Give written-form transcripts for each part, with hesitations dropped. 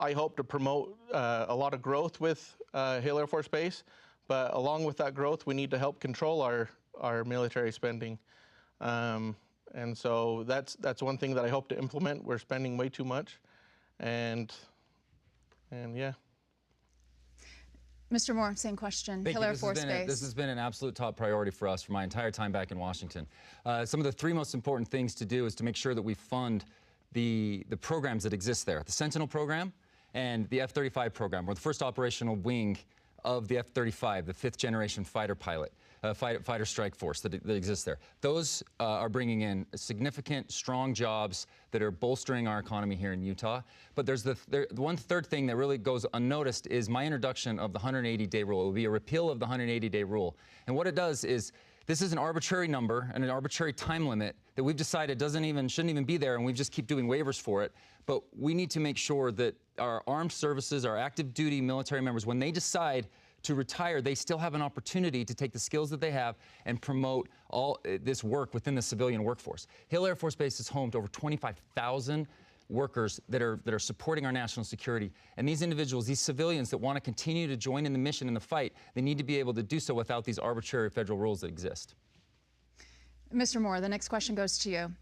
I hope to promote a lot of growth with Hill Air Force Base, but along with that growth, we need to help control our military spending. And so that's one thing that I hope to implement. We're spending way too much, and yeah. Mr. Moore, same question. Thank Hill you. Air Force Base. This has been an absolute top priority for us for my entire time back in Washington. Some of the three most important things to do is to make sure that we fund the programs that exist there. The Sentinel program and the F-35 program. We're the first operational wing of the F-35, the fifth generation fighter pilot. Fighter strike force that exists there. Those are bringing in significant, strong jobs that are bolstering our economy here in Utah. But there's the one third thing that really goes unnoticed is my introduction of the 180-day rule. It will be a repeal of the 180-day rule. And what it does is, this is an arbitrary number and an arbitrary time limit that we've decided shouldn't even be there, and we just keep doing waivers for it. But we need to make sure that our armed services, our active duty military members, when they decide to retire, they still have an opportunity to take the skills that they have and promote all this work within the civilian workforce. Hill Air Force Base is home to over 25,000 workers that are supporting our national security. And these individuals, these civilians that want to continue to join in the mission and the fight, they need to be able to do so without these arbitrary federal rules that exist. Mr. Moore, the next question goes to you.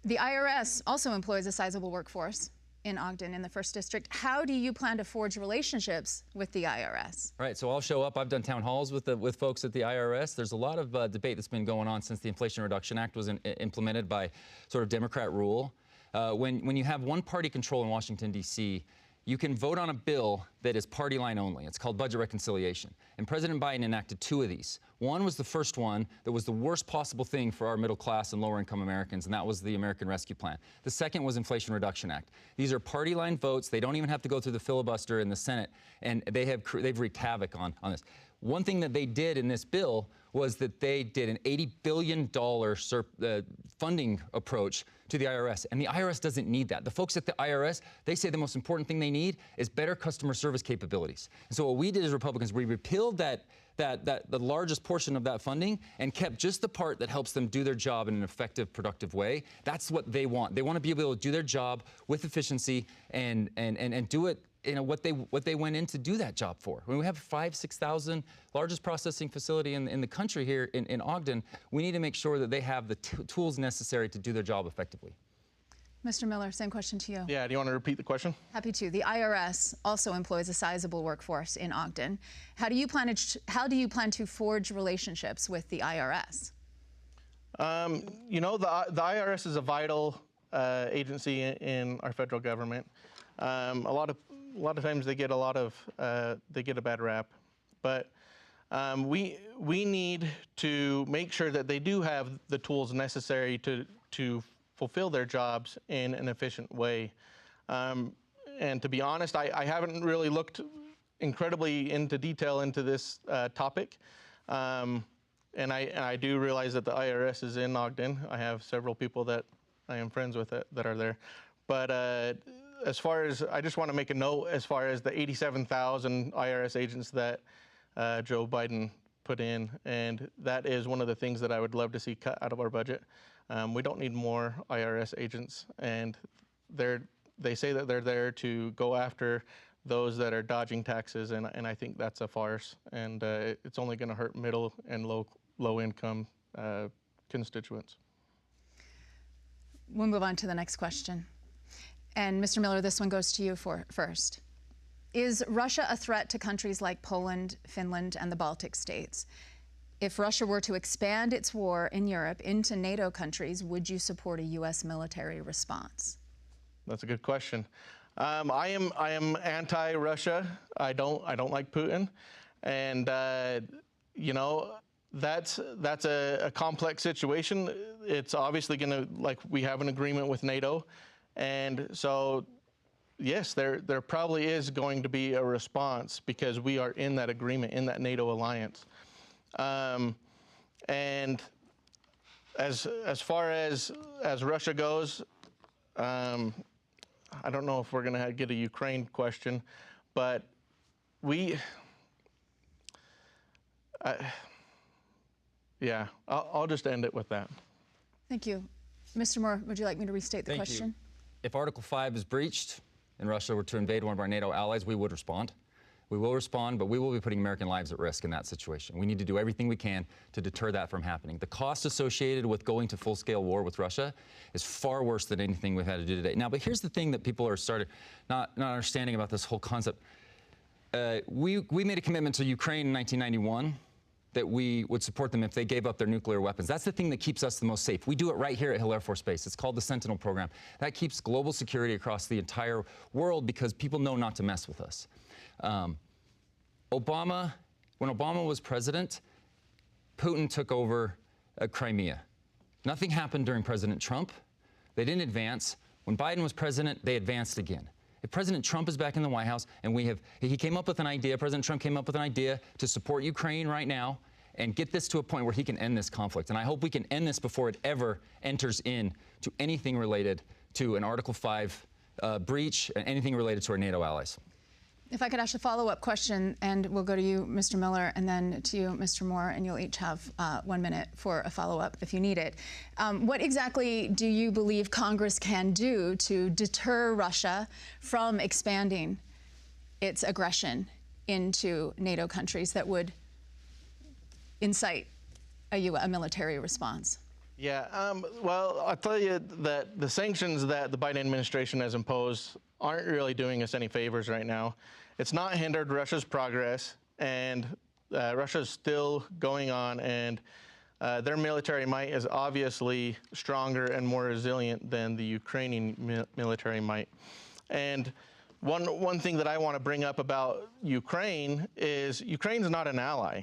The IRS also employs a sizable workforce in Ogden, in the 1st District. How do you plan to forge relationships with the IRS? Right, so I'll show up. I've done town halls with folks at the IRS. There's a lot of debate that's been going on since the Inflation Reduction Act was implemented by sort of Democrat rule. When you have one-party control in Washington, D.C., you can vote on a bill that is party line only. It's called budget reconciliation. And President Biden enacted 2 of these. One was the first one that was the worst possible thing for our middle class and lower income Americans, and that was the American Rescue Plan. The second was Inflation Reduction Act. These are party line votes. They don't even have to go through the filibuster in the Senate, and they've wreaked havoc on this. One thing that they did in this bill was that they did an $80 billion funding approach to the IRS, and the IRS doesn't need that. The folks at the IRS, they say the most important thing they need is better customer service capabilities. And so what we did as Republicans, we repealed the largest portion of that funding and kept just the part that helps them do their job in an effective, productive way. That's what they want. They want to be able to do their job with efficiency and do it what they went in to do that job for. When we have 6,000, largest processing facility in the country here in Ogden, we need to make sure that they have the tools necessary to do their job effectively. Mr. Miller, same question to you. Yeah, do you want to repeat the question? Happy to. The IRS also employs a sizable workforce in Ogden. How do you plan to forge relationships with the IRS? You know, the IRS is a vital agency in our federal government. A lot of times they get a bad rap, but we need to make sure that they do have the tools necessary to fulfill their jobs in an efficient way. And to be honest, I haven't really looked incredibly into detail into this topic. And I do realize that the IRS is in Ogden. I have several people that I am friends with that are there. But as far as, I just want to make a note as far as the 87,000 IRS agents that Joe Biden put in, and that is one of the things that I would love to see cut out of our budget. We don't need more IRS agents, and they say that they're there to go after those that are dodging taxes, and I think that's a farce, and it's only going to hurt middle and low income constituents. We'll move on to the next question. And Mr. Miller, this one goes to you first. Is Russia a threat to countries like Poland, Finland, and the Baltic states? If Russia were to expand its war in Europe into NATO countries, would you support a U.S. military response? That's a good question. I am anti-Russia. I don't like Putin, and you know, that's a complex situation. It's obviously going to, like, we have an agreement with NATO, and so yes, there probably is going to be a response because we are in that agreement, in that NATO alliance. And as far as Russia goes, I don't know if we're going to get a Ukraine question, but yeah, I'll just end it with that. Thank you. Mr. Moore, would you like me to restate the question? If Article 5 is breached, and Russia were to invade one of our NATO allies, we would respond. We will respond, but we will be putting American lives at risk in that situation. We need to do everything we can to deter that from happening. The cost associated with going to full-scale war with Russia is far worse than anything we've had to do today. Now, but here's the thing that people are not understanding about this whole concept. We made a commitment to Ukraine in 1991 that we would support them if they gave up their nuclear weapons. That's the thing that keeps us the most safe. We do it right here at Hill Air Force Base. It's called the Sentinel program. That keeps global security across the entire world because people know not to mess with us. When Obama was president, Putin took over Crimea. Nothing happened during President Trump. They didn't advance. When Biden was president, they advanced again. If President Trump is back in the White House and he came up with an idea, President Trump came up with an idea to support Ukraine right now and get this to a point where he can end this conflict. And I hope we can end this before it ever enters in to anything related to an Article 5 breach and anything related to our NATO allies. If I could ask a follow-up question, and we'll go to you, Mr. Miller, and then to you, Mr. Moore, and you'll each have 1 minute for a follow-up if you need it. What exactly do you believe Congress can do to deter Russia from expanding its aggression into NATO countries that would incite a military response? Yeah, well, I'll tell you that the sanctions that the Biden administration has imposed aren't really doing us any favors right now. It's not hindered Russia's progress, and Russia's still going on, and their military might is obviously stronger and more resilient than the Ukrainian military might. And one thing that I want to bring up about Ukraine is Ukraine's not an ally.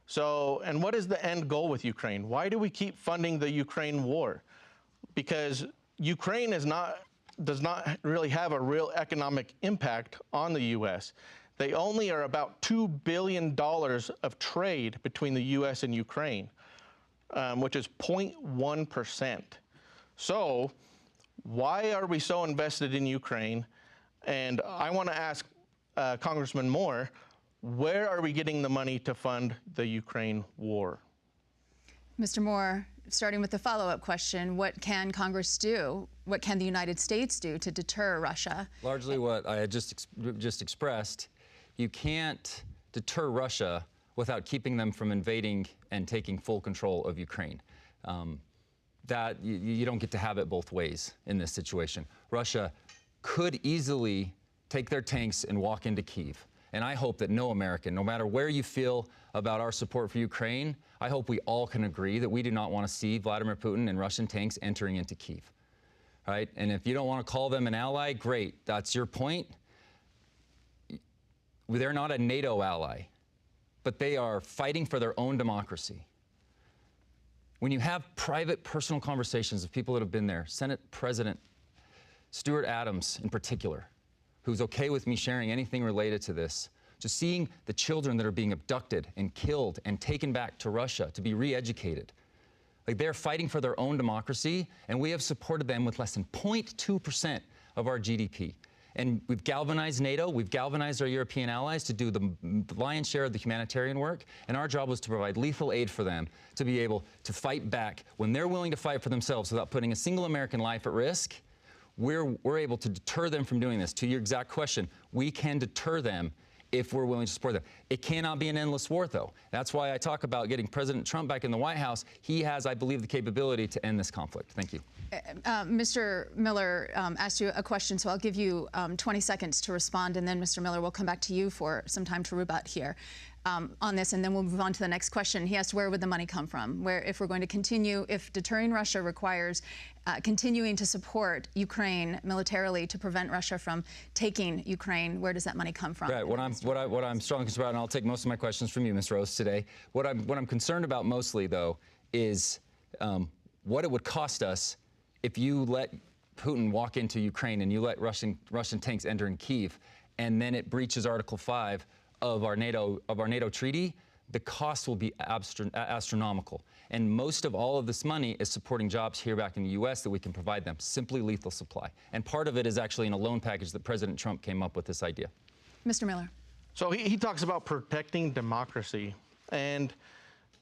So, and what is the end goal with Ukraine? Why do we keep funding the Ukraine war? Because Ukraine does not really have a real economic impact on the U.S. They only are about $2 billion of trade between the U.S. and Ukraine, which is 0.1%. So why are we so invested in Ukraine? And I want to ask Congressman Moore, where are we getting the money to fund the Ukraine war? Mr. Moore, starting with the follow-up question, what can Congress do? What can the United States do to deter Russia? Largely what I had just expressed. You can't deter Russia without keeping them from invading and taking full control of Ukraine. That you don't get to have it both ways in this situation. Russia could easily take their tanks and walk into Kyiv. And I hope that no American, no matter where you feel about our support for Ukraine, I hope we all can agree that we do not want to see Vladimir Putin and Russian tanks entering into Kyiv. Right? And if you don't want to call them an ally, great. That's your point. They're not a NATO ally, but they are fighting for their own democracy. When you have private, personal conversations with people that have been there, Senate President Stuart Adams in particular, who's okay with me sharing anything related to this, just seeing the children that are being abducted and killed and taken back to Russia to be re-educated. Like, they're fighting for their own democracy, and we have supported them with less than 0.2% of our GDP. And we've galvanized NATO, we've galvanized our European allies to do the lion's share of the humanitarian work, and our job was to provide lethal aid for them to be able to fight back when they're willing to fight for themselves without putting a single American life at risk. We're able to deter them from doing this. To your exact question, we can deter them if we're willing to support them. It cannot be an endless war, though. That's why I talk about getting President Trump back in the White House. He has, I believe, the capability to end this conflict. Thank you. Mr. Miller asked you a question, so I'll give you 20 seconds to respond, and then, Mr. Miller, we'll come back to you for some time to rebut here on this, and then we'll move on to the next question. He asked, where would the money come from? Where, if we're going to continue, if deterring Russia requires continuing to support Ukraine militarily to prevent Russia from taking Ukraine, where does that money come from? Right. What I'm strongly concerned about, and I'll take most of my questions from you, Ms. Rose, today. What I'm concerned about mostly, though, is what it would cost us if you let Putin walk into Ukraine and you let Russian tanks enter in Kyiv, and then it breaches Article 5 of our NATO treaty. The cost will be astronomical. And most of all of this money is supporting jobs here back in the U.S. that we can provide them, simply lethal supply. And part of it is actually in a loan package that President Trump came up with this idea. Mr. Miller. So he talks about protecting democracy. And,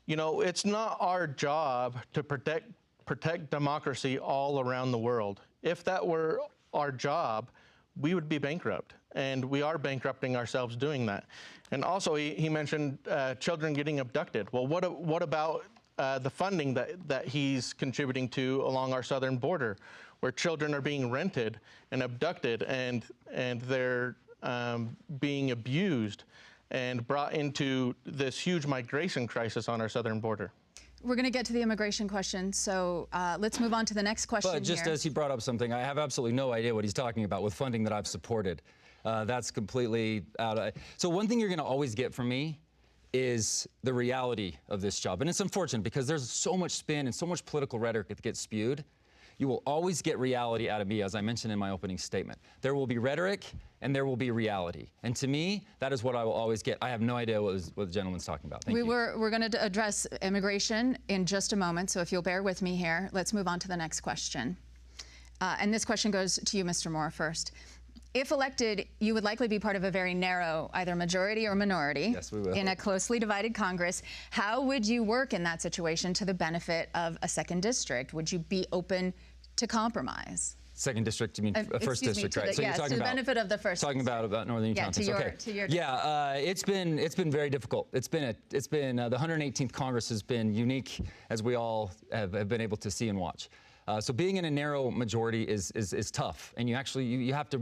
you know, it's not our job to protect democracy all around the world. If that were our job, we would be bankrupt. And we are bankrupting ourselves doing that. And also, he mentioned children getting abducted. Well, what about the funding that he's contributing to along our southern border, where children are being rented and abducted, and they're being abused and brought into this huge migration crisis on our southern border? We're going to get to the immigration question, so let's move on to the next question. But just as he brought up something, I have absolutely no idea what he's talking about with funding that I've supported. That's completely out of... So one thing you're going to always get from me is the reality of this job. And it's unfortunate because there's so much spin and so much political rhetoric that gets spewed. You will always get reality out of me, as I mentioned in my opening statement. There will be rhetoric and there will be reality. And to me, that is what I will always get. I have no idea what the gentleman's talking about. Thank you. We're going to address immigration in just a moment, so if you'll bear with me here, let's move on to the next question. And this question goes to you, Mr. Moore, first. If elected, you would likely be part of a very narrow, either majority or minority, yes, we will, in a closely divided Congress. How would you work in that situation to the benefit of a second district? Would you be open to compromise? Second district, you mean first district, right? So you're talking about the benefit of the first. Talking about northern Utah. Yeah, to your yeah, it's been very difficult. It's been the 118th Congress has been unique, as we all have been able to see and watch. So being in a narrow majority is tough, and you have to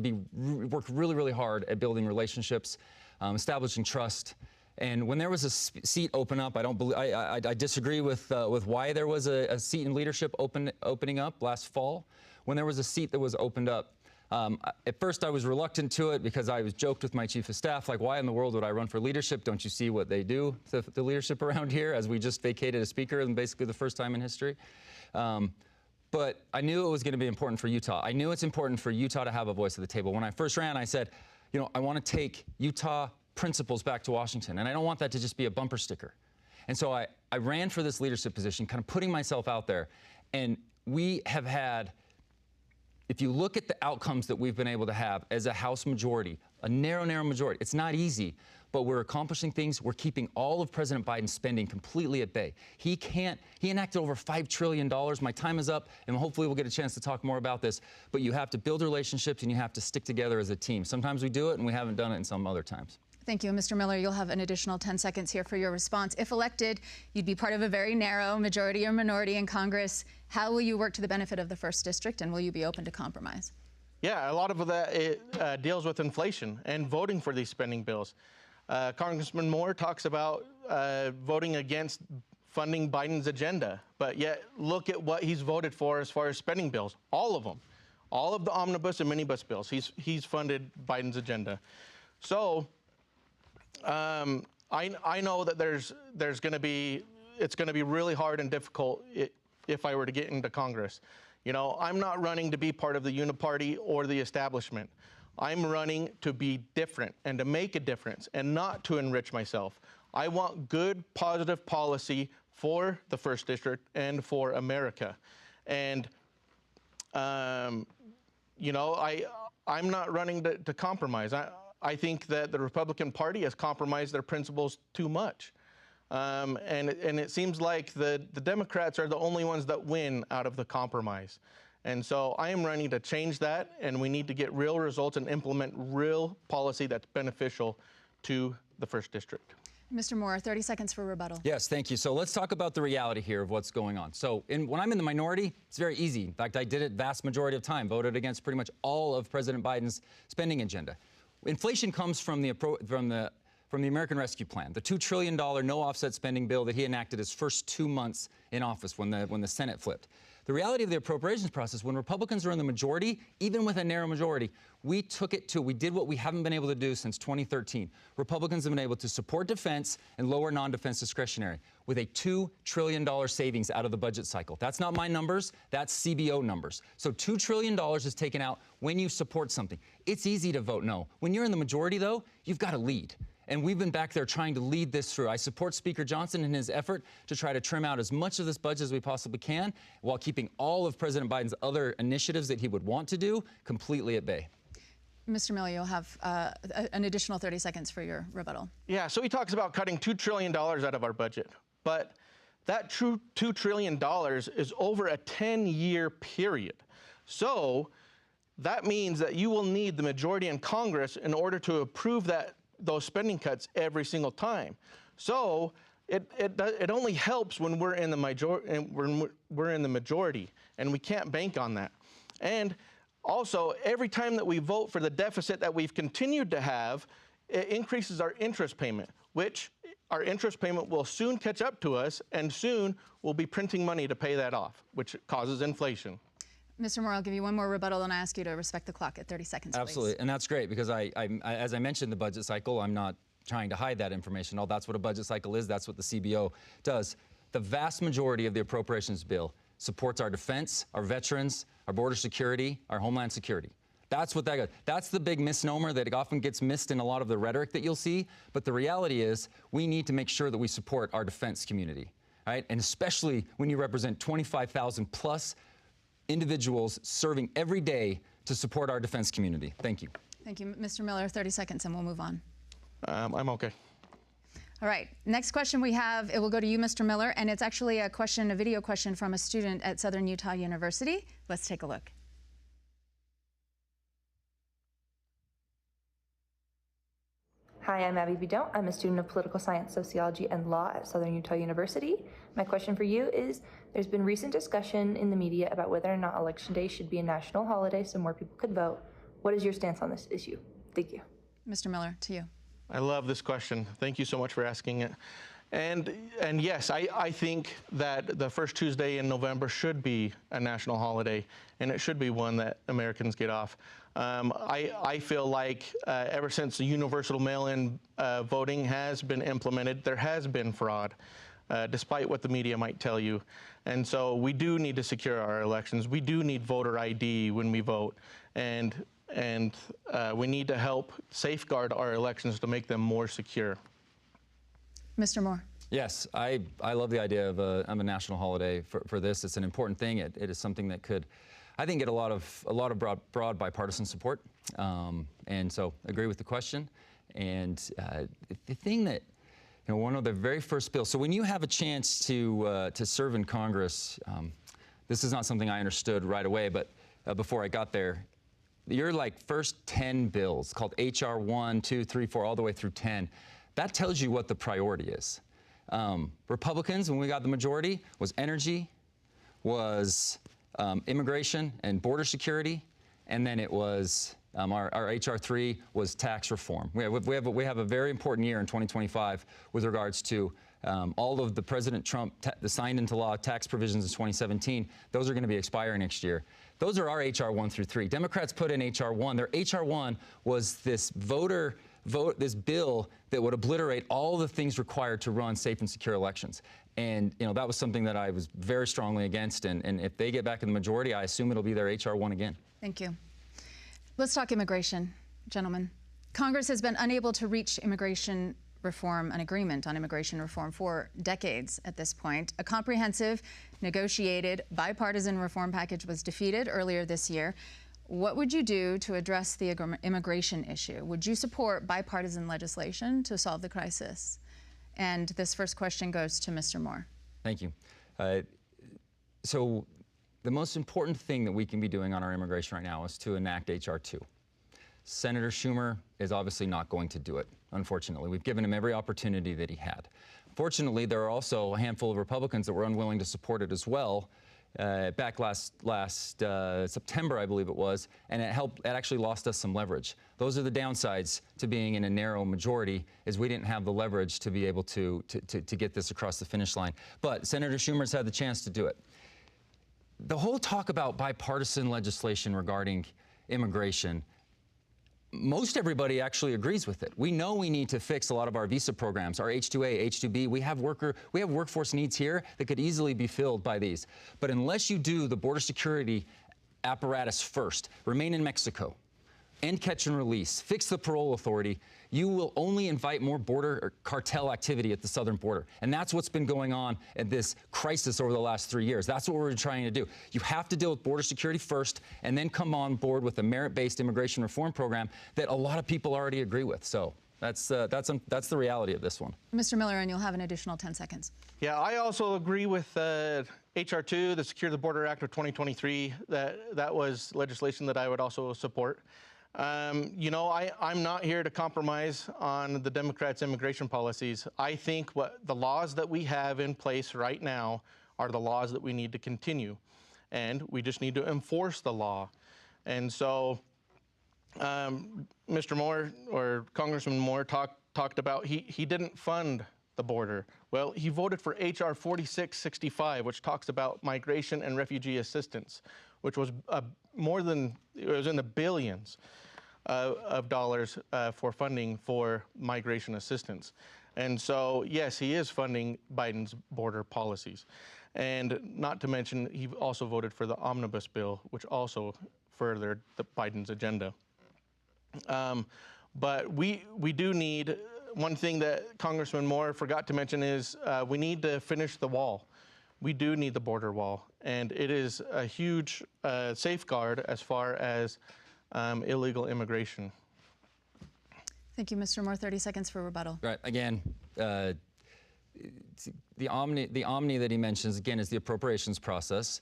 work really hard at building relationships, establishing trust. And when there was a seat open up, I disagree with why there was a seat in leadership opening up last fall. When there was a seat that was opened up, at first I was reluctant to it because I was joked with my chief of staff, like, why in the world would I run for leadership? Don't you see what they do to the leadership around here, as we just vacated a speaker and basically the first time in history? But I knew it was going to be important for Utah. I knew it's important for Utah to have a voice at the table. When I first ran, I said, you know, I want to take Utah principles back to Washington, and I don't want that to just be a bumper sticker. And so I ran for this leadership position, kind of putting myself out there. And we have had, if you look at the outcomes that we've been able to have as a House majority, a narrow majority, it's not easy, but we're accomplishing things. We're keeping all of President Biden's spending completely at bay. He enacted over $5 trillion. My time is up, and hopefully we'll get a chance to talk more about this. But you have to build relationships, and you have to stick together as a team. Sometimes we do it, and we haven't done it in some other times. Thank you. Mr. Miller, you'll have an additional 10 seconds here for your response. If elected, you'd be part of a very narrow majority or minority in Congress. How will you work to the benefit of the first district, and will you be open to compromise? Yeah, a lot of that deals with inflation and voting for these spending bills. Congressman Moore talks about voting against funding Biden's agenda, but yet look at what he's voted for as far as spending bills. All of them. All of the omnibus and minibus bills. He's funded Biden's agenda. So I know that it's going to be really hard and difficult if I were to get into Congress. You know, I'm not running to be part of the uniparty or the establishment. I'm running to be different and to make a difference and not to enrich myself. I want good, positive policy for the first district and for America. And, you know, I'm not running to compromise. I think that the Republican Party has compromised their principles too much. And it seems like the Democrats are the only ones that win out of the compromise. And so I am running to change that, and we need to get real results and implement real policy that's beneficial to the first district. Mr. Moore, 30 seconds for rebuttal. Yes, thank you. So let's talk about the reality here of what's going on. So when I'm in the minority, it's very easy. In fact, I did it vast majority of time, voted against pretty much all of President Biden's spending agenda. Inflation comes from the American Rescue Plan, the $2 trillion no offset spending bill that he enacted his first 2 months in office when the Senate flipped. The reality of the appropriations process, when Republicans are in the majority, even with a narrow majority, we did what we haven't been able to do since 2013. Republicans have been able to support defense and lower non-defense discretionary with a $2 trillion savings out of the budget cycle. That's not my numbers, that's CBO numbers. So $2 trillion is taken out when you support something. It's easy to vote no. When you're in the majority, though, you've got to lead. And we've been back there trying to lead this through. I support Speaker Johnson in his effort to try to trim out as much of this budget as we possibly can while keeping all of President Biden's other initiatives that he would want to do completely at bay. Mr. Miller, you'll have an additional 30 seconds for your rebuttal. Yeah, so he talks about cutting $2 trillion out of our budget. But that $2 trillion is over a 10-year period. So that means that you will need the majority in Congress in order to approve those spending cuts every single time. So it only helps when we're in the majority, and we can't bank on that. And also, every time that we vote for the deficit that we've continued to have, it increases our interest payment, which our interest payment will soon catch up to us, and soon we'll be printing money to pay that off, which causes inflation. Mr. Moore, I'll give you one more rebuttal, and I ask you to respect the clock at 30 seconds, please. Absolutely, and that's great, because as I mentioned, the budget cycle, I'm not trying to hide that information. That's what a budget cycle is. That's what the CBO does. The vast majority of the appropriations bill supports our defense, our veterans, our border security, our homeland security. That's what that goes. That's the big misnomer that often gets missed in a lot of the rhetoric that you'll see. But the reality is we need to make sure that we support our defense community, right? And especially when you represent 25,000 plus individuals serving every day to support our defense community. Thank you. Thank you. Mr. Miller, 30 seconds, and we'll move on. I'm okay. All right, next question we have, it will go to you, Mr. Miller, and it's actually a video question from a student at Southern Utah University. Let's take a look. Hi, I'm Abby Bidon. I'm a student of political science, sociology, and law at Southern Utah University. My question for you is, there's been recent discussion in the media about whether or not Election Day should be a national holiday so more people could vote. What is your stance on this issue? Thank you. Mr. Miller, to you. I love this question. Thank you so much for asking it. And yes, I think that the first Tuesday in November should be a national holiday, and it should be one that Americans get off. I feel like ever since the universal mail-in voting has been implemented, there has been fraud, despite what the media might tell you. And so we do need to secure our elections. We do need voter ID when we vote. And we need to help safeguard our elections to make them more secure. Mr. Moore. Yes, I love the idea of a national holiday for this. It's an important thing. It is something that could, I think, get a lot of broad bipartisan support. And so agree with the question. And the thing that, one of the very first bills, so when you have a chance to serve in Congress, this is not something I understood right away, but before I got there, your first 10 bills called HR 1, 2, 3, 4, all the way through 10, that tells you what the priority is. Republicans, when we got the majority, was energy, was immigration and border security, and then it was our HR 3 was tax reform. We have a very important year in 2025 with regards to all of the President Trump signed into law tax provisions in 2017. Those are going to be expiring next year. Those are our HR 1 through 3. Democrats put in HR 1. Their HR 1 was this this bill that would obliterate all the things required to run safe and secure elections. And that was something that I was very strongly against. And if they get back in the majority, I assume it'll be their HR 1 again. Thank you. Let's talk immigration, gentlemen. Congress has been unable to reach immigration reform, an agreement on immigration reform for decades at this point. A comprehensive, negotiated, bipartisan reform package was defeated earlier this year. What would you do to address the immigration issue? Would you support bipartisan legislation to solve the crisis? And this first question goes to Mr. Moore. Thank you. So the most important thing that we can be doing on our immigration right now is to enact HR 2. Senator Schumer is obviously not going to do it, unfortunately. We've given him every opportunity that he had. Fortunately, there are also a handful of Republicans that were unwilling to support it as well. Back last September, I believe it was, and it actually lost us some leverage. Those are the downsides to being in a narrow majority, is we didn't have the leverage to be able to get this across the finish line. But Senator Schumer's had the chance to do it. The whole talk about bipartisan legislation regarding immigration, most everybody actually agrees with it. We know we need to fix a lot of our visa programs, our H-2A, H-2B. We have workforce needs here that could easily be filled by these. But unless you do the border security apparatus first, remain in Mexico, end catch and release, fix the parole authority, you will only invite more border or cartel activity at the southern border. And that's what's been going on at this crisis over the last 3 years. That's what we're trying to do. You have to deal with border security first, and then come on board with a merit-based immigration reform program that a lot of people already agree with. So that's the reality of this one. Mr. Miller, and you'll have an additional 10 seconds. Yeah, I also agree with H.R. 2, the Secure the Border Act of 2023, that was legislation that I would also support. You know, I'm not here to compromise on the Democrats' immigration policies. I think the laws that we have in place right now are the laws that we need to continue. And we just need to enforce the law. And so Mr. Moore, or Congressman Moore, talked about he didn't fund the border. Well, he voted for H.R. 4665, which talks about migration and refugee assistance, which was it was in the billions of dollars for funding for migration assistance. And so, yes, he is funding Biden's border policies. And not to mention, he also voted for the omnibus bill, which also furthered Biden's agenda. But we do need, one thing that Congressman Moore forgot to mention is we need to finish the wall. We do need the border wall, and it is a huge safeguard as far as illegal immigration. Thank you, Mr. Moore. 30 seconds for rebuttal. Right. Again, the omni that he mentions, again, is the appropriations process,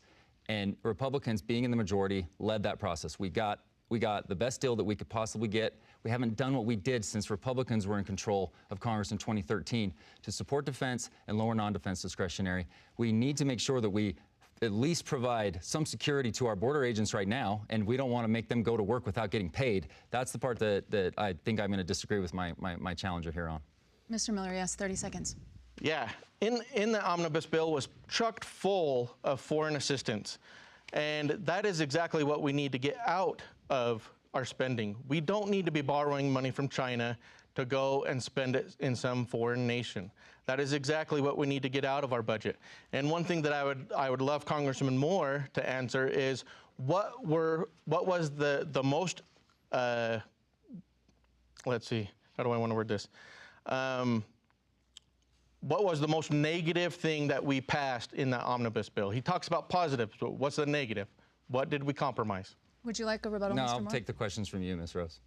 and Republicans, being in the majority, led that process. We got the best deal that we could possibly get. We haven't done what we did since Republicans were in control of Congress in 2013 to support defense and lower non-defense discretionary. We need to make sure that we at least provide some security to our border agents right now, and we don't want to make them go to work without getting paid. That's the part that I think I'm going to disagree with my challenger here on. Mr. Miller, yes, 30 seconds. Yeah, in the omnibus bill was chocked full of foreign assistance. And that is exactly what we need to get out of our spending. We don't need to be borrowing money from China to go and spend it in some foreign nation. That is exactly what we need to get out of our budget. And one thing that I would love Congressman Moore to answer is what was the most let's see, how do I want to word this? What was the most negative thing that we passed in the omnibus bill? He talks about positives, but what's the negative? What did we compromise? Would you like a rebuttal, No, Mr. Moore? I'll take the questions from you, Ms. Rose.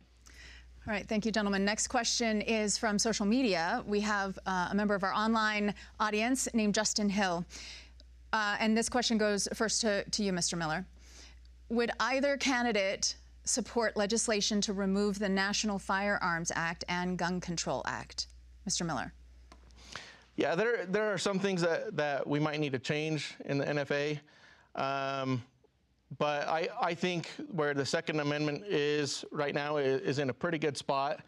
All right, thank you, gentlemen. Next question is from social media. We have a member of our online audience named Justin Hill. And this question goes first to you, Mr. Miller. Would either candidate support legislation to remove the National Firearms Act and Gun Control Act? Mr. Miller. Yeah, there are some things that we might need to change in the NFA. But I think where the Second Amendment is right now is in a pretty good spot.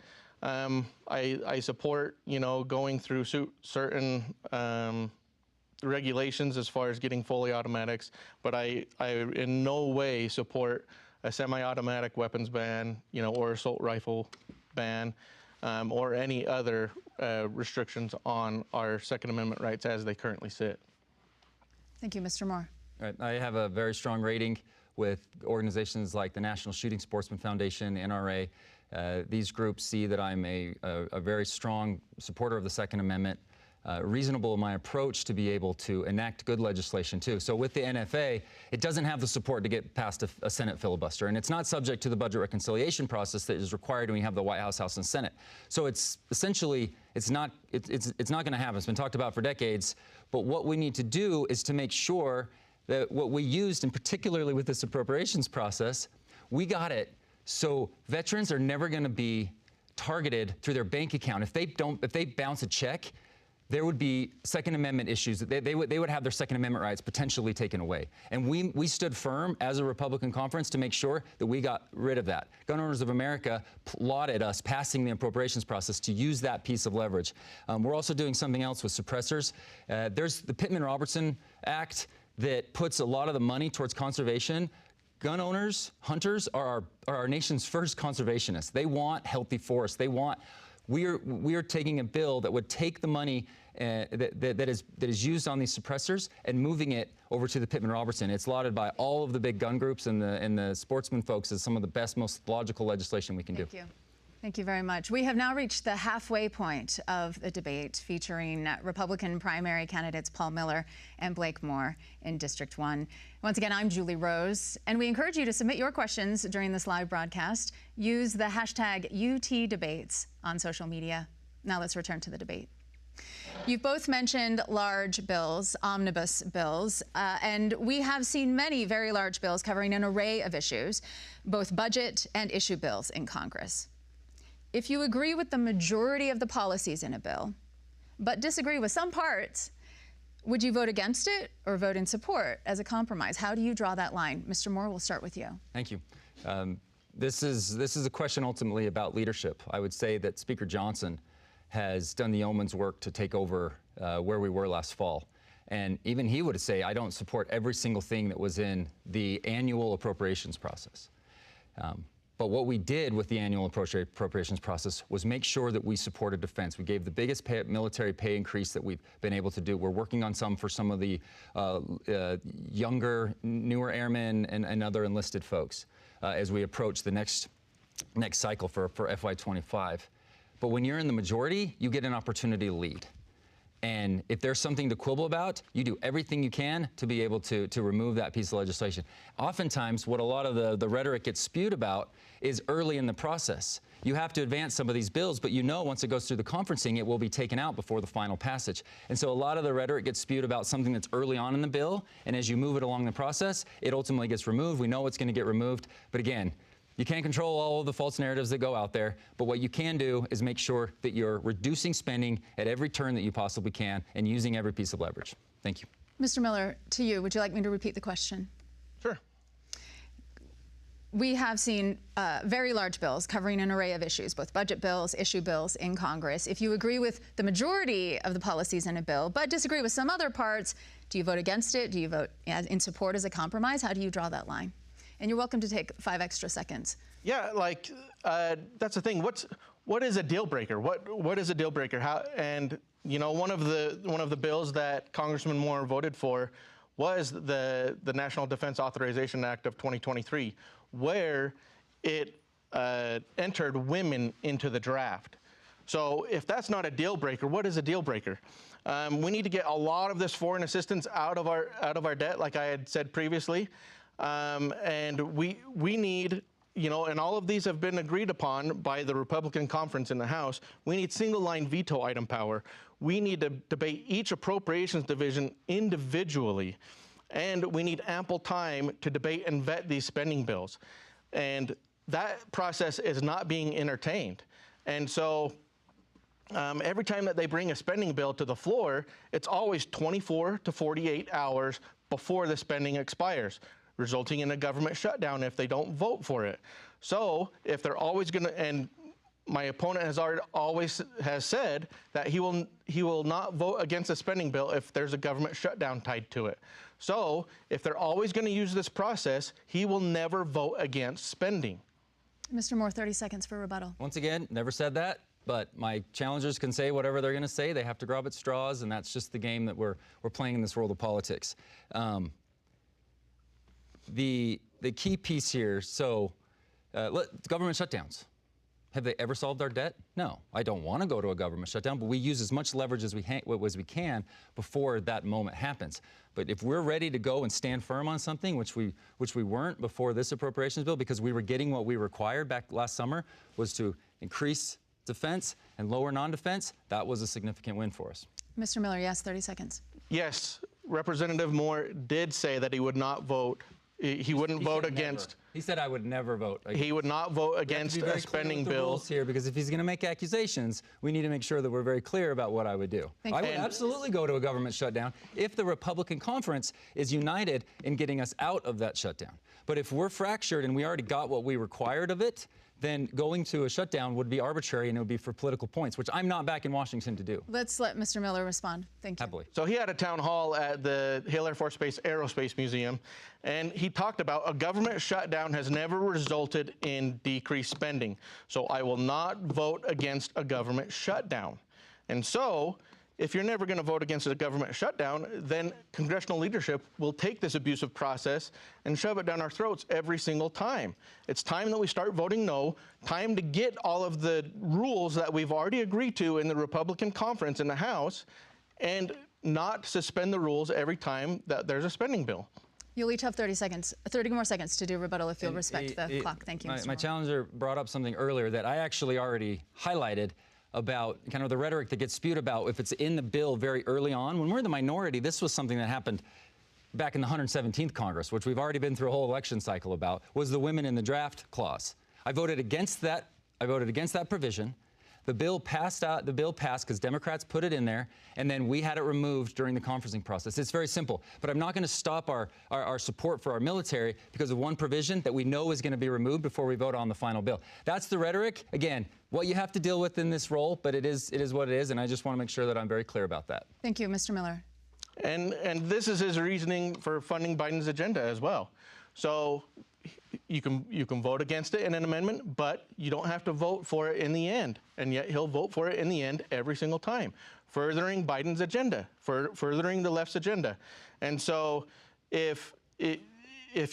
I support, you know, going through certain regulations as far as getting fully automatics, but I in no way support a semi-automatic weapons ban, you know, or assault rifle ban, or any other restrictions on our Second Amendment rights as they currently sit. Thank you, Mr. Moore. All right, I have a very strong rating with organizations like the National Shooting Sportsman Foundation, the NRA. These groups see that I'm a very strong supporter of the Second Amendment, reasonable in my approach to be able to enact good legislation too. So with the NFA, it doesn't have the support to get past a Senate filibuster, and it's not subject to the budget reconciliation process that is required when you have the White House, House, and Senate. So it's essentially, it's not going to happen. It's been talked about for decades, but what we need to do is to make sure that what we used, and particularly with this appropriations process, we got it so veterans are never going to be targeted through their bank account. If they bounce a check, there would be Second Amendment issues. They would have their Second Amendment rights potentially taken away. And we stood firm as a Republican conference to make sure that we got rid of that. Gun Owners of America lauded us passing the appropriations process to use that piece of leverage. We're also doing something else with suppressors. There's the Pittman-Robertson Act that puts a lot of the money towards conservation. Gun owners, hunters are our nation's first conservationists. They want healthy forests. We are taking a bill that would take the money that is used on these suppressors and moving it over to the Pittman-Robertson. It's lauded by all of the big gun groups and the sportsman folks as some of the best, most logical legislation we can do. Thank you. Thank you very much. We have now reached the halfway point of the debate featuring Republican primary candidates Paul Miller and Blake Moore in District 1. Once again, I'm Julie Rose, and we encourage you to submit your questions during this live broadcast. Use the hashtag UTDebates on social media. Now let's return to the debate. You've both mentioned large bills, omnibus bills, and we have seen many very large bills covering an array of issues, both budget and issue bills in Congress. If you agree with the majority of the policies in a bill, but disagree with some parts, would you vote against it or vote in support as a compromise? How do you draw that line? Mr. Moore, we'll start with you. Thank you. This is a question ultimately about leadership. I would say that Speaker Johnson has done the yeoman's work to take over where we were last fall. And even he would say, I don't support every single thing that was in the annual appropriations process. But what we did with the annual appropriations process was make sure that we supported defense. We gave the biggest military pay increase that we've been able to do. We're working on some for some of the younger, newer airmen and other enlisted folks as we approach the next cycle for FY25. But when you're in the majority, you get an opportunity to lead. And if there's something to quibble about, you do everything you can to be able to remove that piece of legislation. Oftentimes, what a lot of the rhetoric gets spewed about is early in the process. You have to advance some of these bills, but you know once it goes through the conferencing, it will be taken out before the final passage. And so a lot of the rhetoric gets spewed about something that's early on in the bill, and as you move it along the process, it ultimately gets removed. We know it's going to get removed, but again, you can't control all of the false narratives that go out there, but what you can do is make sure that you're reducing spending at every turn that you possibly can and using every piece of leverage. Thank you. Mr. Miller, to you, would you like me to repeat the question? Sure. We have seen very large bills covering an array of issues, both budget bills, issue bills in Congress. If you agree with the majority of the policies in a bill, but disagree with some other parts, do you vote against it? Do you vote in support as a compromise? How do you draw that line? And you're welcome to take 5 extra seconds. Yeah, like that's the thing. What is a deal breaker? What is a deal breaker? How? And you know, one of the bills that Congressman Moore voted for was the National Defense Authorization Act of 2023, where it entered women into the draft. So if that's not a deal breaker, what is a deal breaker? We need to get a lot of this foreign assistance out of our debt, like I had said previously. And we need, you know, and all of these have been agreed upon by the Republican conference in the House. We need single line veto item power. We need to debate each appropriations division individually. And we need ample time to debate and vet these spending bills. And that process is not being entertained. And so every time that they bring a spending bill to the floor, it's always 24 to 48 hours before the spending expires, resulting in a government shutdown if they don't vote for it. So if they're always going to, and my opponent has always said that he will not vote against a spending bill if there's a government shutdown tied to it. So if they're always going to use this process, he will never vote against spending. Mr. Moore, 30 seconds for rebuttal. Once again, never said that, but my challengers can say whatever they're going to say. They have to grab at straws, and that's just the game that we're playing in this world of politics. The key piece here, so government shutdowns. Have they ever solved our debt? No. I don't want to go to a government shutdown, but we use as much leverage as we can before that moment happens. But if we're ready to go and stand firm on something, which we weren't before this appropriations bill, because we were getting what we required back last summer, was to increase defense and lower non-defense, that was a significant win for us. Mr. Miller, yes, 30 seconds. Yes, Representative Moore did say that he would not vote. He wouldn't vote against. He said I would never vote against. He would not vote against a spending bill here, because if he's going to make accusations, we need to make sure that we're very clear about what I would do. I would absolutely go to a government shutdown if the Republican conference is united in getting us out of that shutdown. But if we're fractured and we already got what we required of it, then going to a shutdown would be arbitrary, and it would be for political points, which I'm not back in Washington to do. Let's let Mr. Miller respond. Thank you. Happily. So he had a town hall at the Hill Air Force Base Aerospace Museum, and he talked about a government shutdown has never resulted in decreased spending. So I will not vote against a government shutdown. And so if you're never going to vote against a government shutdown, then congressional leadership will take this abusive process and shove it down our throats every single time. It's time that we start voting no, time to get all of the rules that we've already agreed to in the Republican conference in the House, and not suspend the rules every time that there's a spending bill. You'll each have 30 more seconds to do rebuttal if you'll respect the clock. Thank you, Mr. My Moore. challenger brought up something earlier that I actually already highlighted. about kind of the rhetoric that gets spewed about if it's in the bill very early on. When we're in the minority, this was something that happened back in the 117th Congress, which we've already been through a whole election cycle about, was the women in the draft clause. I voted against that. I voted against that provision. The bill passed because Democrats put it in there, and then we had it removed during the conferencing process. It's very simple. But I'm not going to stop our support for our military because of one provision that we know is going to be removed before we vote on the final bill. That's the rhetoric. Again, what you have to deal with in this role, but it is what it is, and I just want to make sure that I'm very clear about that. Thank you, Mr. Miller. And this is his reasoning for funding Biden's agenda as well. So you can vote against it in an amendment, but you don't have to vote for it in the end. And yet he'll vote for it in the end every single time, furthering Biden's agenda, furthering the left's agenda. And so if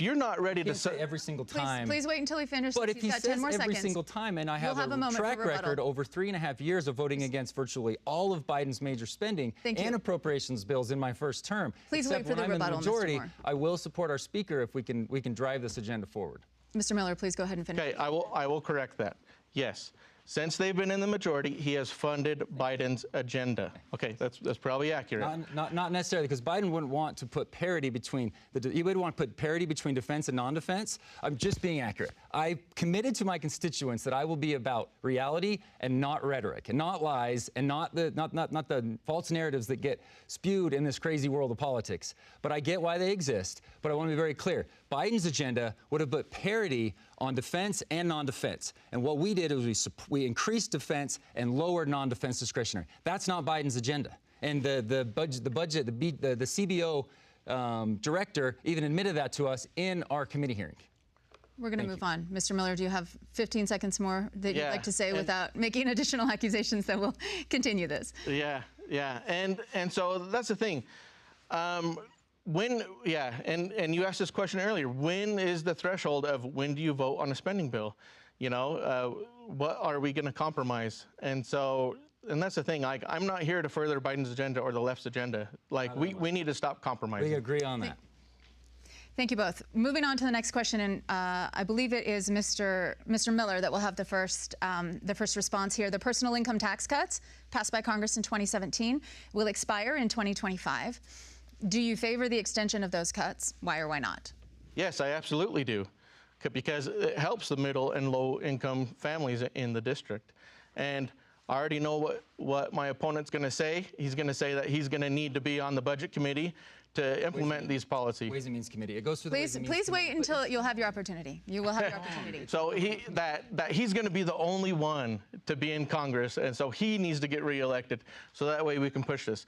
you're not ready to say every single time. Please wait until he finishes. But if he got says 10 more every seconds. single time, and I have You'll a track record over 3.5 years of voting against virtually all of Biden's major spending and appropriations bills in my first term. Please wait for the rebuttal, Mr. Majority, Mr. Moore. I will support our speaker if we can drive this agenda forward. Mr. Miller, please go ahead and finish. Okay, I will correct that. Yes. Since they've been in the majority, he has funded Biden's agenda. Okay, that's probably accurate. Not necessarily, because Biden wouldn't want to put parity between he would want to put parity between defense and non-defense. I'm just being accurate. I committed to my constituents that I will be about reality and not rhetoric, and not lies, and not the false narratives that get spewed in this crazy world of politics. But I get why they exist. But I want to be very clear. Biden's agenda would have put parity on defense and non-defense. And what we did is we increased defense and lowered non-defense discretionary. That's not Biden's agenda. And the CBO director even admitted that to us in our committee hearing. We're going to move on. Mr. Miller, do you have 15 seconds more that you'd like to say without making additional accusations that will continue this? Yeah. And so that's the thing. And you asked this question earlier. When is the threshold of when do you vote on a spending bill? You know, what are we going to compromise? And that's the thing. Like, I'm not here to further Biden's agenda or the left's agenda. Like, we need to stop compromising. We agree on that. Thank you both. Moving on to the next question, and I believe it is Mr. Miller that will have the first response here. The personal income tax cuts passed by Congress in 2017 will expire in 2025. Do you favor the extension of those cuts? Why or why not? Yes, I absolutely do, because it helps the middle and low income families in the district. And I already know what my opponent's going to say. He's going to say that he's going to need to be on the budget committee to implement these policies. Ways and Means Committee. It goes through the Ways and Means Please wait until you'll have your opportunity. You will have your opportunity. So he's going to be the only one to be in Congress, and so he needs to get reelected, so that way we can push this.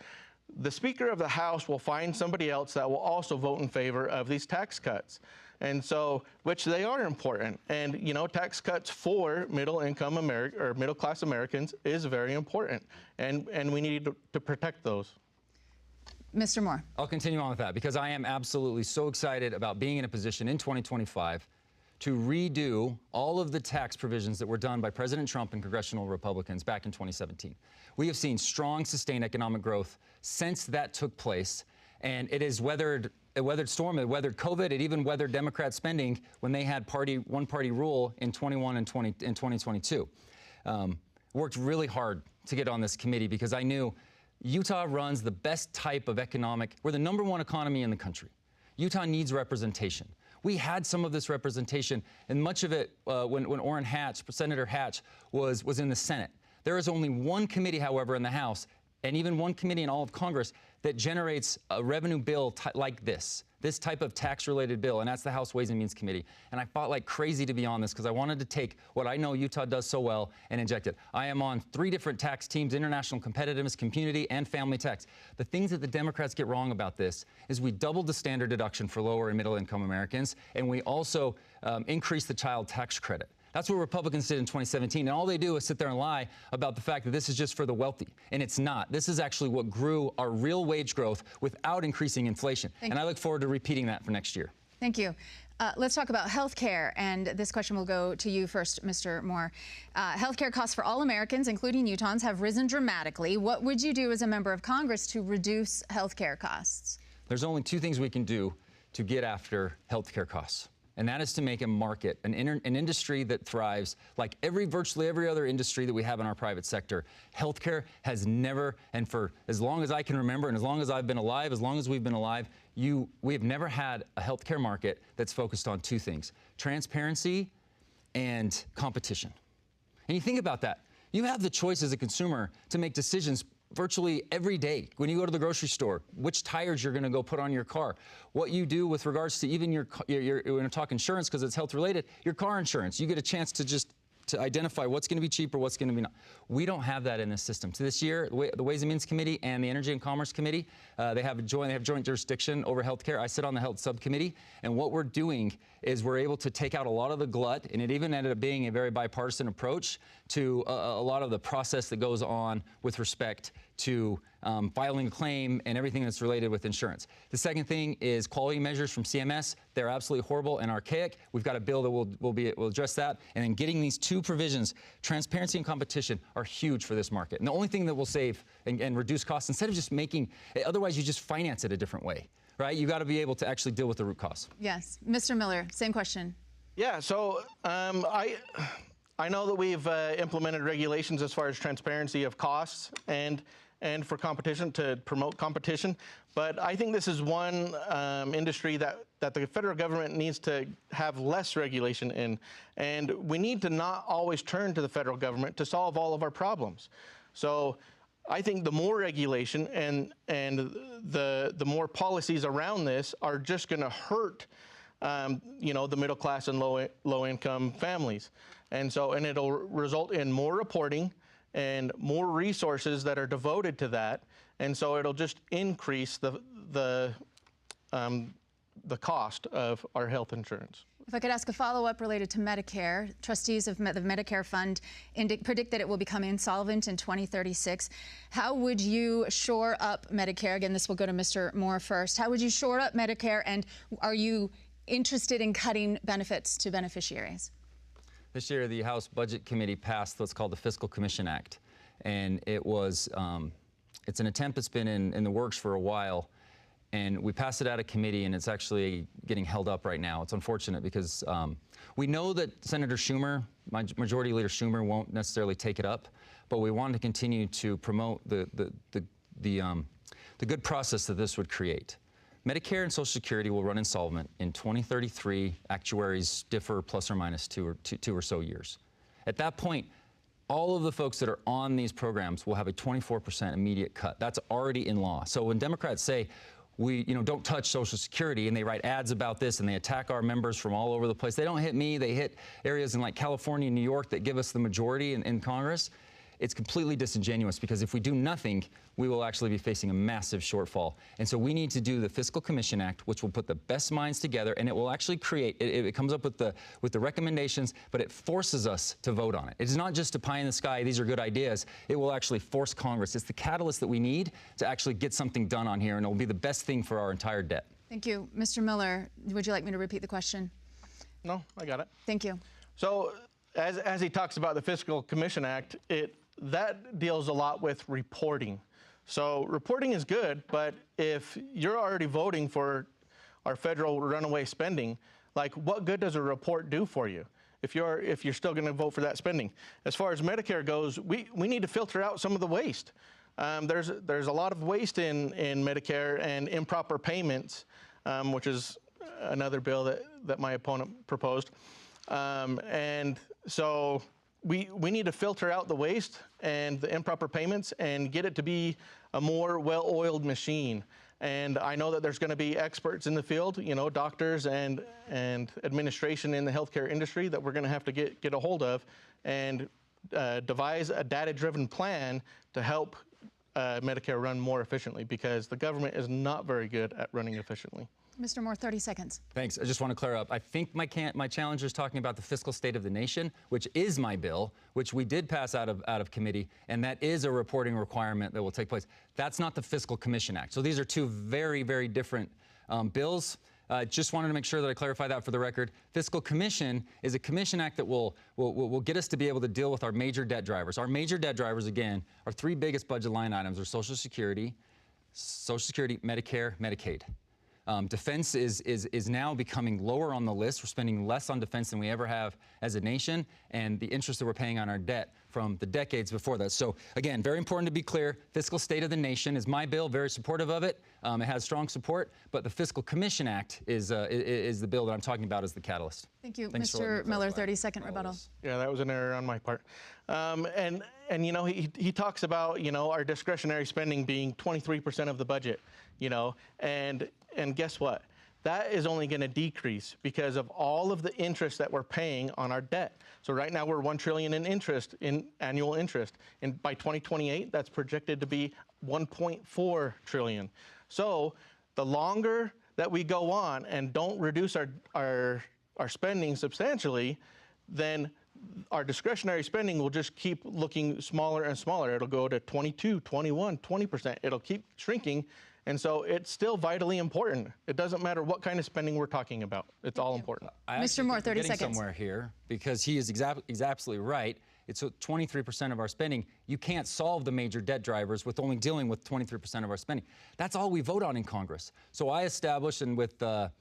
The Speaker of the House will find somebody else that will also vote in favor of these tax cuts. And so, which they are important. And, you know, tax cuts for middle-class Americans is very important. And we need to protect those. Mr. Moore. I'll continue on with that because I am absolutely so excited about being in a position in 2025 to redo all of the tax provisions that were done by President Trump and Congressional Republicans back in 2017. We have seen strong, sustained economic growth since that took place, and it has weathered storm, it weathered COVID, it even weathered Democrat spending when they had one-party rule in 2022. Worked really hard to get on this committee because I knew Utah runs the best type of we're the #1 economy in the country. Utah needs representation. We had some of this representation, and much of it when Senator Hatch was in the Senate. There is only one committee, however, in the House, and even one committee in all of Congress that generates a revenue bill like this type of tax-related bill, and that's the House Ways and Means Committee. And I fought like crazy to be on this because I wanted to take what I know Utah does so well and inject it. I am on 3 different tax teams: international competitiveness, community, and family tax. The things that the Democrats get wrong about this is we doubled the standard deduction for lower and middle-income Americans, and we also increased the child tax credit. That's what Republicans did in 2017, and all they do is sit there and lie about the fact that this is just for the wealthy, and it's not. This is actually what grew our real wage growth without increasing inflation, and I look forward to repeating that for next year. Thank you. Let's talk about health care, and this question will go to you first, Mr. Moore. Health care costs for all Americans, including Utahns, have risen dramatically. What would you do as a member of Congress to reduce health care costs? There's only 2 things we can do to get after health care costs. and that is to make a market, an industry that thrives like virtually every other industry that we have in our private sector. Healthcare has never, and for as long as I can remember, and as long as I've been alive, as long as we've been alive, we have never had a healthcare market that's focused on two things: transparency and competition. And you think about that. You have the choice as a consumer to make decisions virtually every day. When you go to the grocery store, which tires you're going to go put on your car, what you do with regards to even when I talk insurance, because it's health related, your car insurance. You get a chance to identify what's going to be cheaper, what's going to be not. We don't have that in this system. So this year, the Ways and Means Committee and the Energy and Commerce Committee, they have joint jurisdiction over healthcare. I sit on the health subcommittee, and what we're doing is we're able to take out a lot of the glut, and it even ended up being a very bipartisan approach to a lot of the process that goes on with respect to filing a claim and everything that's related with insurance. The second thing is quality measures from CMS. They're absolutely horrible and archaic. We've got a bill that will address that. And then getting these two provisions, transparency and competition, are huge for this market. And the only thing that will save and reduce costs, instead of just making, otherwise you just finance it a different way, right? You got to be able to actually deal with the root cause. Yes. Mr. Miller, same question. Yeah, so I know that we've implemented regulations as far as transparency of costs and for competition, to promote competition. But I think this is one industry that the federal government needs to have less regulation in. And we need to not always turn to the federal government to solve all of our problems. So I think the more regulation and the more policies around this are just going to hurt the middle class and low income families. And it'll result in more reporting and more resources that are devoted to that, and so it'll just increase the cost of our health insurance. If I could ask a follow-up related to Medicare, trustees of the Medicare Fund predict that it will become insolvent in 2036. How would you shore up Medicare? Again, this will go to Mr. Moore first. How would you shore up Medicare, and are you interested in cutting benefits to beneficiaries? This year, the House Budget Committee passed what's called the Fiscal Commission Act, and it's an attempt that's been in the works for a while, and we passed it out of committee, and it's actually getting held up right now. It's unfortunate because we know that Senator Schumer, Majority Leader Schumer, won't necessarily take it up, but we want to continue to promote the good process that this would create. Medicare and Social Security will run insolvent in 2033. Actuaries differ plus or minus two or so years. At that point, all of the folks that are on these programs will have a 24% immediate cut. That's already in law. So when Democrats say, don't touch Social Security, and they write ads about this and they attack our members from all over the place, they don't hit me, they hit areas in like California and New York that give us the majority in Congress. It's completely disingenuous, because if we do nothing, we will actually be facing a massive shortfall. And so we need to do the Fiscal Commission Act, which will put the best minds together, and it will actually create, it comes up with the recommendations, but it forces us to vote on it. It's not just a pie in the sky, these are good ideas. It will actually force Congress. It's the catalyst that we need to actually get something done on here, and it will be the best thing for our entire debt. Thank you. Mr. Miller, would you like me to repeat the question? No, I got it. Thank you. So as he talks about the Fiscal Commission Act, that deals a lot with reporting. So reporting is good, but if you're already voting for our federal runaway spending, like, what good does a report do for you if you're still going to vote for that spending? As far as Medicare goes, we need to filter out some of the waste. There's a lot of waste in Medicare and improper payments, which is another bill that my opponent proposed. And so we need to filter out the waste and the improper payments and get it to be a more well-oiled machine. And I know that there's going to be experts in the field, doctors and administration in the healthcare industry that we're going to have to get a hold of and devise a data-driven plan to help Medicare run more efficiently, because the government is not very good at running efficiently. Mr. Moore, 30 seconds. Thanks. I just want to clear up. I think my challenger is talking about the fiscal state of the nation, which is my bill, which we did pass out of committee, and that is a reporting requirement that will take place. That's not the Fiscal Commission Act. So these are two very, very different bills. Just wanted to make sure that I clarify that for the record. Fiscal Commission is a commission act that will get us to be able to deal with our major debt drivers. Our major debt drivers, again, our three biggest budget line items are Social Security, Medicare, Medicaid. Defense is now becoming lower on the list. We're spending less on defense than we ever have as a nation, and the interest that we're paying on our debt from the decades before that. So again, very important to be clear, fiscal state of the nation is my bill, very supportive of it. It has strong support, but the Fiscal Commission Act is the bill that I'm talking about as the catalyst. Thank you. Thanks Mr. Miller, 30-second rebuttal. Yeah, that was an error on my part. And you know, he talks about, you know, our discretionary spending being 23% of the budget, you know, and guess what? That is only going to decrease because of all of the interest that we're paying on our debt. So right now we're $1 trillion in annual interest, and by 2028 that's projected to be $1.4 trillion. So the longer that we go on and don't reduce our spending substantially, then our discretionary spending will just keep looking smaller and smaller. It'll go to 22, 21, 20%. It'll keep shrinking. And so it's still vitally important. It doesn't matter what kind of spending we're talking about. It's all important. Mr. Moore, 30 seconds. Somewhere here, because he's absolutely right. It's 23% of our spending. You can't solve the major debt drivers with only dealing with 23% of our spending. That's all we vote on in Congress. So I established, and with the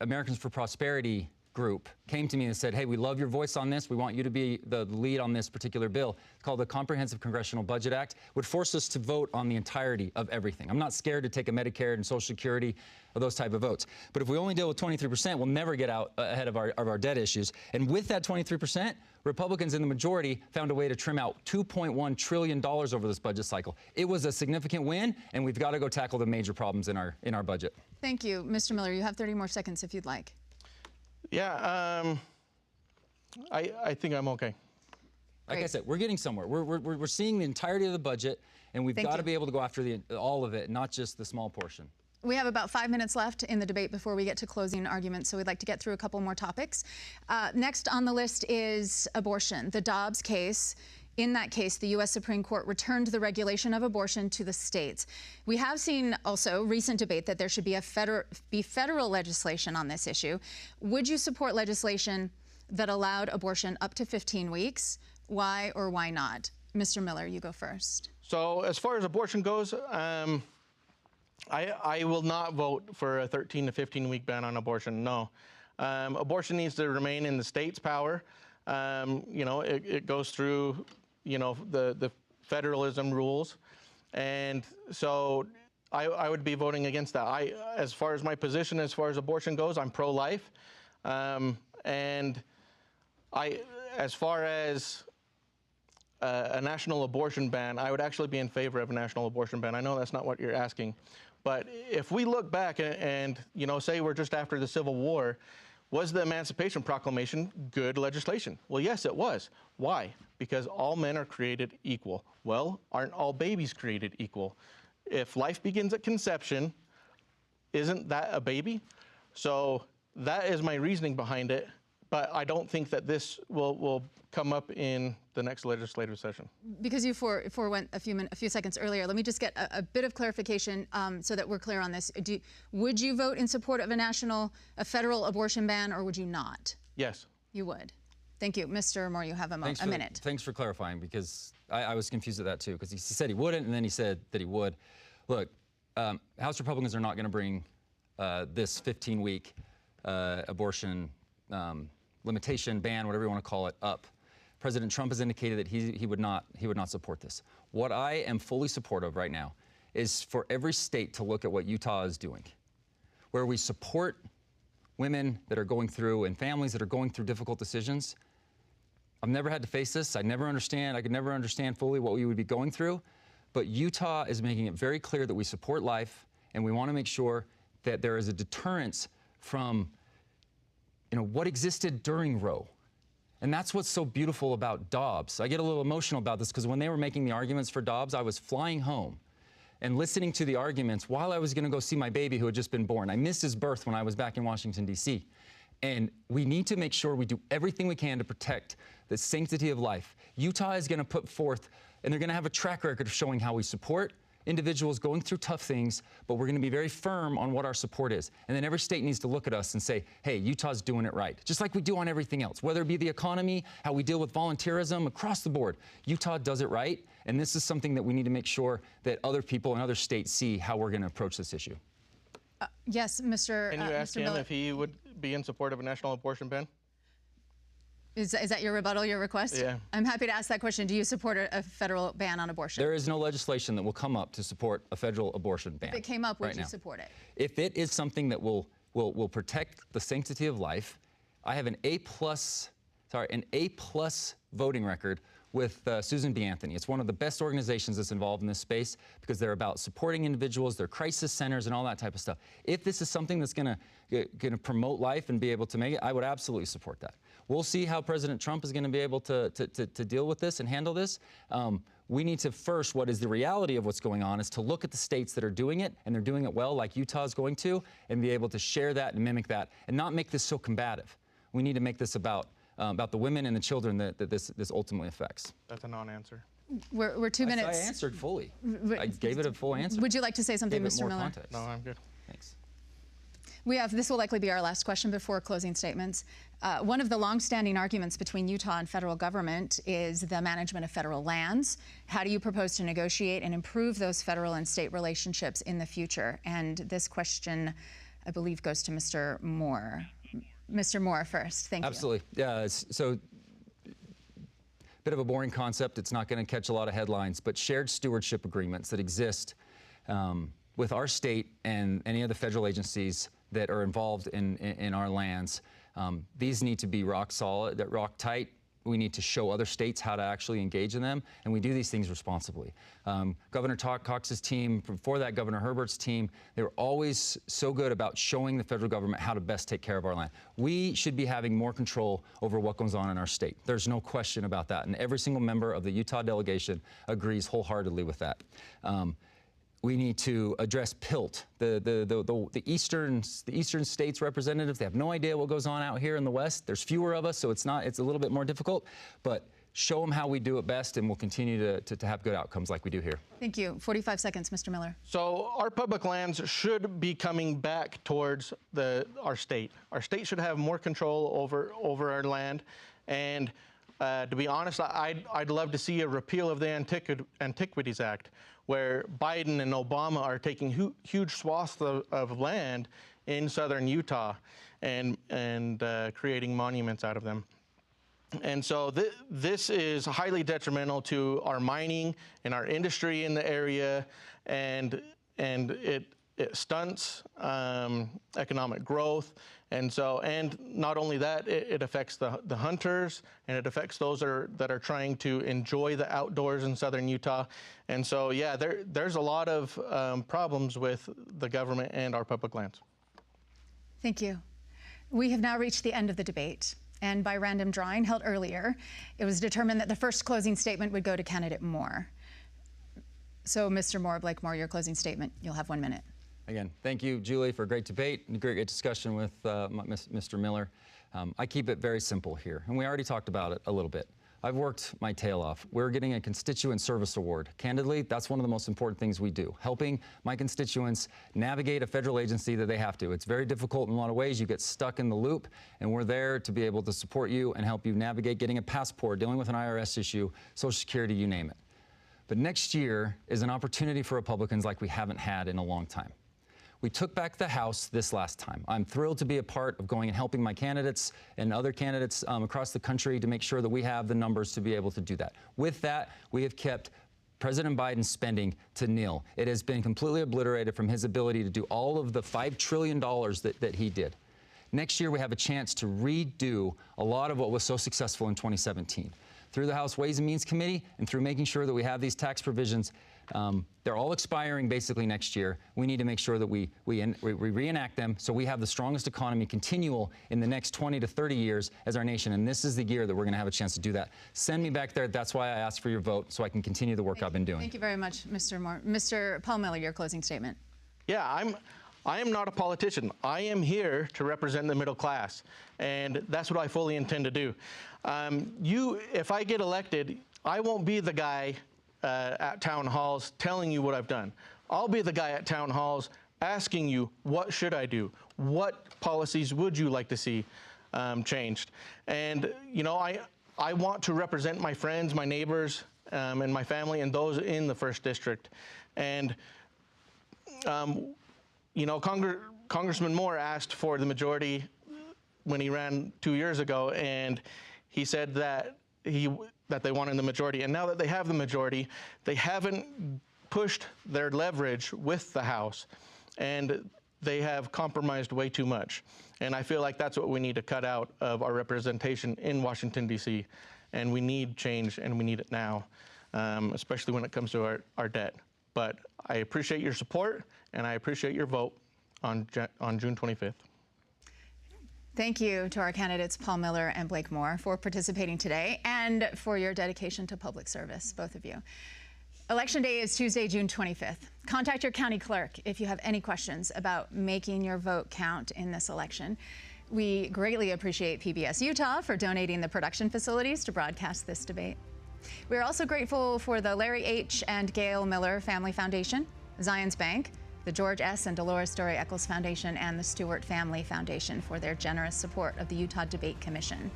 Americans for Prosperity group came to me and said, hey, we love your voice on this. We want you to be the lead on this particular bill. It's called the Comprehensive Congressional Budget Act. Would force us to vote on the entirety of everything. I'm not scared to take a Medicare and Social Security or those type of votes. But if we only deal with 23%, we'll never get out ahead of our debt issues. And with that 23%, Republicans in the majority found a way to trim out $2.1 trillion over this budget cycle. It was a significant win, and we've got to go tackle the major problems in our budget. Thank you. Mr. Miller, you have 30 more seconds if you'd like. Yeah, I think I'm okay. Like I said, we're getting somewhere. We're seeing the entirety of the budget, and we've got to be able to go after all of it, not just the small portion. We have about 5 minutes left in the debate before we get to closing arguments, so we'd like to get through a couple more topics. Next on the list is abortion, the Dobbs case. In that case, the U.S. Supreme Court returned the regulation of abortion to the states. We have seen also recent debate that there should be federal legislation on this issue. Would you support legislation that allowed abortion up to 15 weeks? Why or why not? Mr. Miller, you go first. So as far as abortion goes, I will not vote for a 13 to 15 week ban on abortion, no. Abortion needs to remain in the state's power. You know, it goes through, you know, the federalism rules. And so I would be voting against that. As far as my position, as far as abortion goes, I'm pro-life. And as far as a national abortion ban, I would actually be in favor of a national abortion ban. I know that's not what you're asking. But if we look back and you know, say we're just after the Civil War, was the Emancipation Proclamation good legislation? Well, yes, it was. Why? Because all men are created equal. Well, aren't all babies created equal? If life begins at conception, isn't that a baby? So that is my reasoning behind it. But I don't think that this will come up in the next legislative session. Because you forewent a few seconds earlier, let me just get a bit of clarification so that we're clear on this. Would you vote in support of a federal abortion ban, or would you not? Yes. You would. Thank you. Mr. Moore, you have a minute. Thanks for clarifying, because I was confused at that too, because he said he wouldn't, and then he said that he would. Look, House Republicans are not going to bring this 15-week abortion limitation, ban, whatever you want to call it, up. President Trump has indicated that he would not support this. What I am fully supportive of right now is for every state to look at what Utah is doing, where we support women that are going through and families that are going through difficult decisions. I've never had to face this. I could never understand fully what we would be going through. But Utah is making it very clear that we support life, and we want to make sure that there is a deterrence from, you know, what existed during Roe. And that's what's so beautiful about Dobbs. I get a little emotional about this because when they were making the arguments for Dobbs, I was flying home and listening to the arguments while I was going to go see my baby who had just been born. I missed his birth when I was back in Washington, D.C. And we need to make sure we do everything we can to protect the sanctity of life. Utah is going to put forth, and they're going to have a track record of showing how we support individuals going through tough things, but we're going to be very firm on what our support is. And then every state needs to look at us and say, hey, Utah's doing it right, just like we do on everything else, whether it be the economy, how we deal with volunteerism, across the board. Utah does it right, and this is something that we need to make sure that other people in other states see how we're going to approach this issue. Yes, Mr. Can you ask Mr. him Miller. if he would be in support of a national abortion ban? Is that your rebuttal, your request? Yeah. I'm happy to ask that question. Do you support a federal ban on abortion? There is no legislation that will come up to support a federal abortion ban. If it came up, would right you now. support it? If it is something that will protect the sanctity of life, I have an A+ voting record with Susan B. Anthony. It's one of the best organizations that's involved in this space because they're about supporting individuals, they're crisis centers and all that type of stuff. If this is something that's going to promote life and be able to make it, I would absolutely support that. We'll see how President Trump is going to be able to deal with this and handle this. We need to first, what is the reality of what's going on, is to look at the states that are doing it, and they're doing it well, like Utah is going to, and be able to share that and mimic that, and not make this so combative. We need to make this about the women and the children that this ultimately affects. That's a non-answer. We're 2 minutes. I answered fully. I gave it a full answer. Would you like to say something, Gave it Mr. more Miller? context. No, I'm good. Thanks. This will likely be our last question before closing statements. One of the longstanding arguments between Utah and federal government is the management of federal lands. How do you propose to negotiate and improve those federal and state relationships in the future? And this question, I believe, goes to Mr. Moore. Mr. Moore first. Thank you. Absolutely. Yeah. So, bit of a boring concept. It's not going to catch a lot of headlines, but shared stewardship agreements that exist with our state and any of the federal agencies that are involved in our lands. These need to be rock solid, rock tight. We need to show other states how to actually engage in them, and we do these things responsibly. Governor Cox's team, before that Governor Herbert's team, they were always so good about showing the federal government how to best take care of our land. We should be having more control over what goes on in our state. There's no question about that, and every single member of the Utah delegation agrees wholeheartedly with that. We need to address PILT, the eastern states representatives. They have no idea what goes on out here in the West. There's fewer of us, so it's a little bit more difficult. But show them how we do it best, and we'll continue to have good outcomes like we do here. Thank you. 45 seconds, Mr. Miller. So our public lands should be coming back towards our state. Our state should have more control over our land. And to be honest, I'd love to see a repeal of the Antiquities Act, where Biden and Obama are taking huge swaths of land in southern Utah and creating monuments out of them. And so this is highly detrimental to our mining and our industry in the area, and it stunts economic growth. And not only that, it affects the hunters, and it affects those that are trying to enjoy the outdoors in southern Utah. And so, yeah, there's a lot of problems with the government and our public lands. Thank you. We have now reached the end of the debate. And by random drawing held earlier, it was determined that the first closing statement would go to candidate Moore. So, Mr. Moore, Blake Moore, your closing statement. You'll have 1 minute. Again, thank you, Julie, for a great debate and a great discussion with Mr. Miller. I keep it very simple here, and we already talked about it a little bit. I've worked my tail off. We're getting a constituent service award. Candidly, that's one of the most important things we do, helping my constituents navigate a federal agency that they have to. It's very difficult in a lot of ways. You get stuck in the loop, and we're there to be able to support you and help you navigate getting a passport, dealing with an IRS issue, Social Security, you name it. But next year is an opportunity for Republicans like we haven't had in a long time. We took back the House this last time. I'm thrilled to be a part of going and helping my candidates and other candidates across the country to make sure that we have the numbers to be able to do that. With that, we have kept President Biden's spending to nil. It has been completely obliterated from his ability to do all of the $5 trillion that he did. Next year, we have a chance to redo a lot of what was so successful in 2017. Through the House Ways and Means Committee and through making sure that we have these tax provisions, they're all expiring basically next year. We need to make sure that we reenact them so we have the strongest economy continual in the next 20 to 30 years as our nation. And this is the year that we're going to have a chance to do that. Send me back there. That's why I asked for your vote, so I can continue the work I've been doing. Thank you very much, Mr. Moore. Mr. Paul Miller, your closing statement. Yeah, I am not a politician. I am here to represent the middle class, and that's what I fully intend to do. If I get elected, I won't be the guy at town halls telling you what I've done. I'll be the guy at town halls asking you, what should I do? What policies would you like to see changed? And, you know, I want to represent my friends, my neighbors, and my family, and those in the 1st District. And, you know, Congressman Moore asked for the majority when he ran 2 years ago, and he said that they wanted the majority. And now that they have the majority, they haven't pushed their leverage with the House, and they have compromised way too much. And I feel like that's what we need to cut out of our representation in Washington, D.C., and we need change, and we need it now, especially when it comes to our debt. But I appreciate your support, and I appreciate your vote on June 25th. Thank you to our candidates Paul Miller and Blake Moore for participating today and for your dedication to public service, both of you. Election Day is Tuesday, June 25th. Contact your county clerk if you have any questions about making your vote count in this election. We greatly appreciate PBS Utah for donating the production facilities to broadcast this debate. We're also grateful for the Larry H. and Gail Miller Family Foundation, Zions Bank, the George S. and Dolores Story Eccles Foundation, and the Stewart Family Foundation for their generous support of the Utah Debate Commission.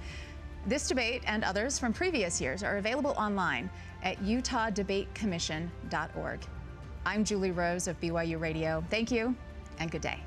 This debate and others from previous years are available online at utahdebatecommission.org. I'm Julie Rose of BYU Radio. Thank you and good day.